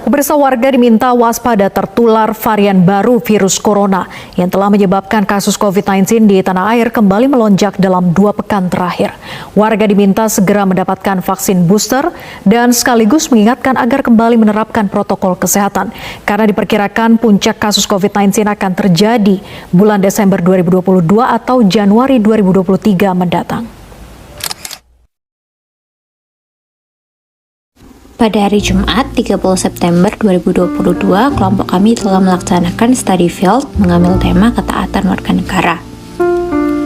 Pemirsa, warga diminta waspada tertular varian baru virus corona yang telah menyebabkan kasus COVID-19 di tanah air kembali melonjak dalam 2 pekan terakhir. Warga diminta segera mendapatkan vaksin booster dan sekaligus mengingatkan agar kembali menerapkan protokol kesehatan karena diperkirakan puncak kasus COVID-19 akan terjadi bulan Desember 2022 atau Januari 2023 mendatang. Pada hari Jumat, 30 September 2022, kelompok kami telah melaksanakan study field mengambil tema ketaatan warga negara.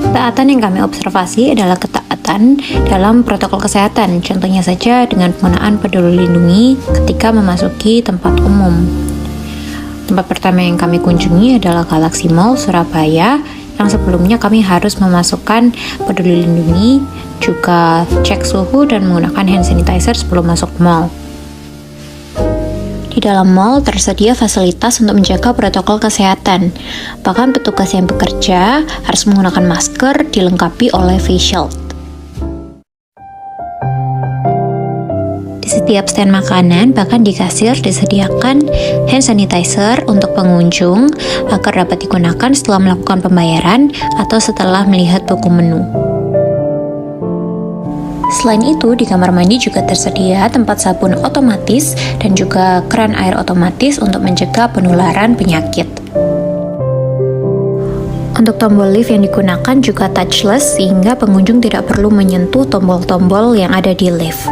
Ketaatan yang kami observasi adalah ketaatan dalam protokol kesehatan, contohnya saja dengan penggunaan peduli lindungi ketika memasuki tempat umum. Tempat pertama yang kami kunjungi adalah Galaxy Mall, Surabaya, yang sebelumnya kami harus memasukkan peduli lindungi, juga cek suhu dan menggunakan hand sanitizer sebelum masuk mall. Di dalam mall tersedia fasilitas untuk menjaga protokol kesehatan. Bahkan petugas yang bekerja harus menggunakan masker dilengkapi oleh face shield. Di setiap stand makanan, bahkan di kasir disediakan hand sanitizer untuk pengunjung agar dapat digunakan setelah melakukan pembayaran atau setelah melihat buku menu. Selain itu, di kamar mandi juga tersedia tempat sabun otomatis dan juga keran air otomatis untuk mencegah penularan penyakit. Untuk tombol lift yang digunakan juga touchless sehingga pengunjung tidak perlu menyentuh tombol-tombol yang ada di lift.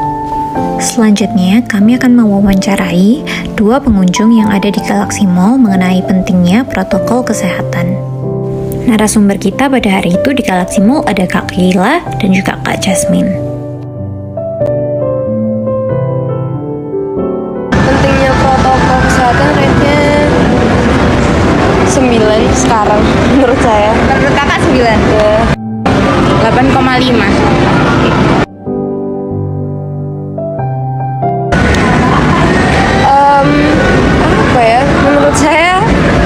Selanjutnya, kami akan mewawancarai 2 pengunjung yang ada di Galaxy Mall mengenai pentingnya protokol kesehatan. Narasumber kita pada hari itu di Galaxy Mall ada Kak Keila dan juga Kak Jasmine. Kesehatan rate-nya 9 sekarang menurut saya. Menurut kakak 9? Ya. 8,5. Apa ya, menurut saya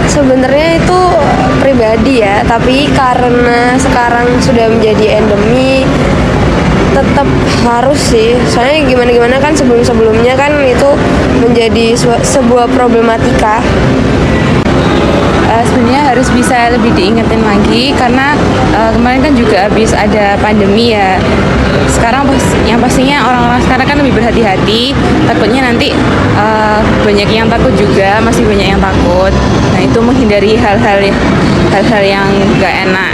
sebenarnya itu pribadi ya, tapi karena sekarang sudah menjadi endemi tetap harus sih, soalnya gimana-gimana kan sebelum-sebelumnya kan itu menjadi sebuah problematika. Sebenarnya harus bisa lebih diingetin lagi karena kemarin kan juga habis ada pandemi ya. Sekarang yang pastinya orang-orang sekarang kan lebih berhati-hati, takutnya nanti banyak yang takut juga, masih banyak yang takut. Nah, itu menghindari hal-hal yang gak enak.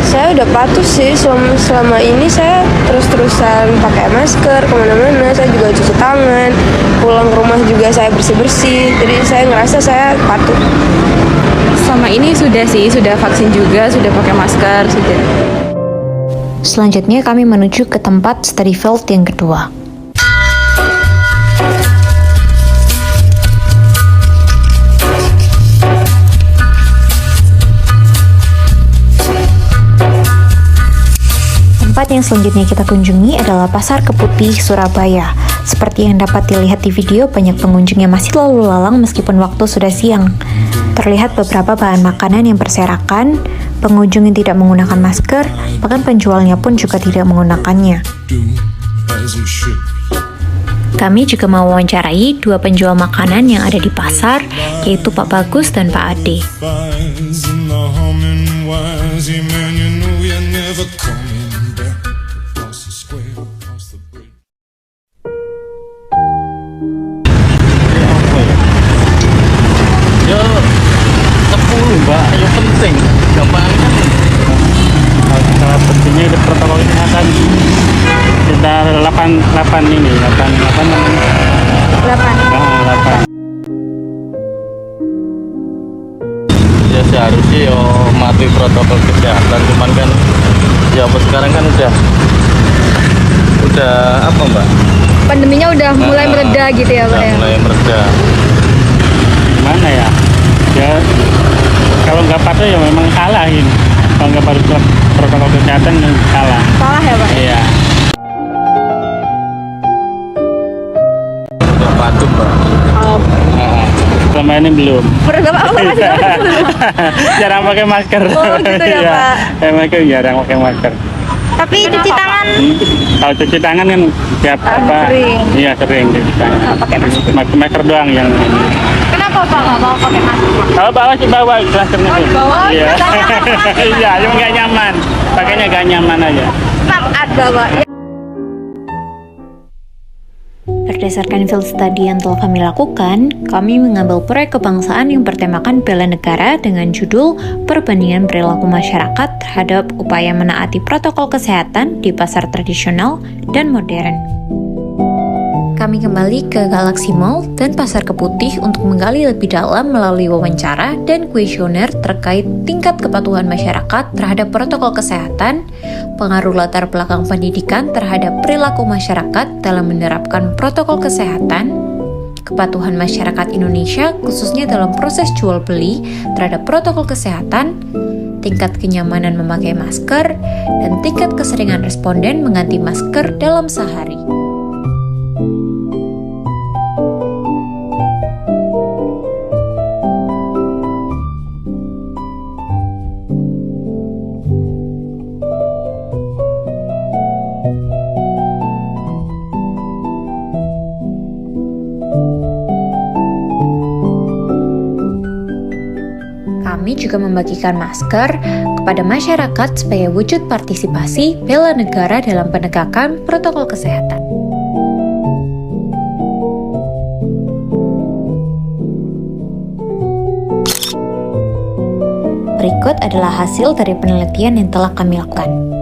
Saya udah patuh sih, selama ini saya terus-terusan pakai masker kemana-mana, saya juga cuci tangan, pulang ke rumah juga saya bersih-bersih, jadi saya ngerasa saya patuh. Selama ini sudah vaksin juga, sudah pakai masker, sudah. Selanjutnya kami menuju ke tempat study field yang kedua. Tempat yang selanjutnya kita kunjungi adalah Pasar Keputih, Surabaya. Seperti yang dapat dilihat di video, banyak pengunjung yang masih lalu lalang meskipun waktu sudah siang. Terlihat beberapa bahan makanan yang berserakan, pengunjung yang tidak menggunakan masker, bahkan penjualnya pun juga tidak menggunakannya. Kami juga mewawancarai 2 penjual makanan yang ada di pasar, yaitu Pak Bagus dan Pak Ade. Ya 10 mbak, yang penting gampang kan. Kalau pentingnya itu protokol kesehatan kita 8 ini 8 ya seharusnya yo mati protokol kesehatan, cuman kan ya apa sekarang kan udah apa mbak, Pandeminya udah mulai mereda gitu ya Pak ya? Mulai mereda. Gimana ya, ya kalau nggak patuh ya memang salah ini, kalau nggak patuh protokol kesehatan salah. Salah ya Pak? Iya. Udah patuh mbak. Selama ini belum. Belum. Jarang pakai masker. Oh gitu ya Pak? Emang jarang pakai masker. Tapi cuci tangan Kalau cuci tangan kan tiap sering. Iya sering cuci tangan. pakai masker. Masker doang yang ini. Kenapa Pak nggak mau pakai masker? Kalau bawa sih bawa maskernya sih. dibawa? Iya. Iya, cuma nggak nyaman. Pakainya nggak nyaman aja. Saat bawa. Berdasarkan field study yang telah kami lakukan, kami mengambil proyek kebangsaan yang bertemakan bela negara dengan judul Perbandingan Perilaku Masyarakat terhadap upaya menaati protokol kesehatan di pasar tradisional dan modern. Kami kembali ke Galaxy Mall dan Pasar Keputih untuk menggali lebih dalam melalui wawancara dan kuesioner terkait tingkat kepatuhan masyarakat terhadap protokol kesehatan, pengaruh latar belakang pendidikan terhadap perilaku masyarakat dalam menerapkan protokol kesehatan, kepatuhan masyarakat Indonesia khususnya dalam proses jual beli terhadap protokol kesehatan, tingkat kenyamanan memakai masker, dan tingkat keseringan responden mengganti masker dalam sehari. Kami juga membagikan masker kepada masyarakat sebagai wujud partisipasi bela negara dalam penegakan protokol kesehatan. Berikut adalah hasil dari penelitian yang telah kami lakukan.